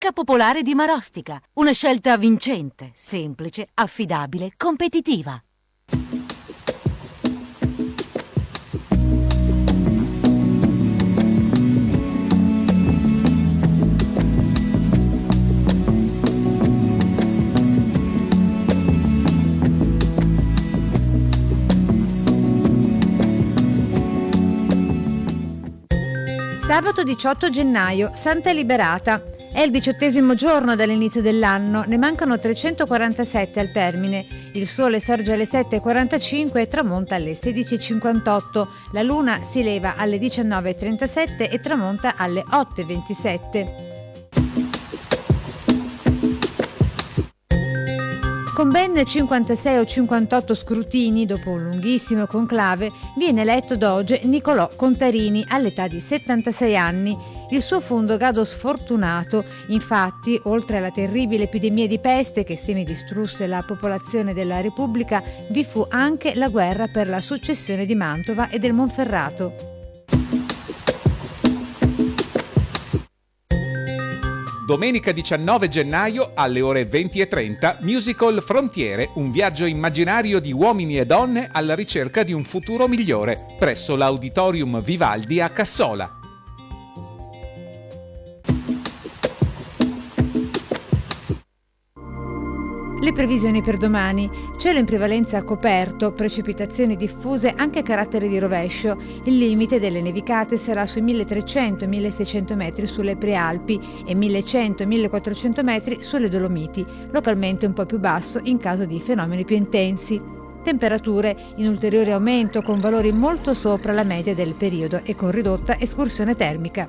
Chicca Popolare di Marostica. Una scelta vincente, semplice, affidabile, competitiva. Sabato 18 gennaio, Santa Liberata. È il 18° giorno dall'inizio dell'anno, ne mancano 347 al termine. Il sole sorge alle 7:45 e tramonta alle 16:58. La luna si leva alle 19:37 e tramonta alle 8:27. Con ben 56 o 58 scrutini, dopo un lunghissimo conclave, viene eletto doge Niccolò Contarini all'età di 76 anni. Il suo fu un dogato sfortunato, infatti, oltre alla terribile epidemia di peste che semidistrusse la popolazione della Repubblica, vi fu anche la guerra per la successione di Mantova e del Monferrato. Domenica 19 gennaio alle ore 20:30, musical Frontiere, un viaggio immaginario di uomini e donne alla ricerca di un futuro migliore, presso l'Auditorium Vivaldi a Cassola. Le previsioni per domani: cielo in prevalenza coperto, precipitazioni diffuse anche a carattere di rovescio. Il limite delle nevicate sarà sui 1300-1600 metri sulle Prealpi e 1100-1400 metri sulle Dolomiti, localmente un po' più basso in caso di fenomeni più intensi. Temperature in ulteriore aumento con valori molto sopra la media del periodo e con ridotta escursione termica.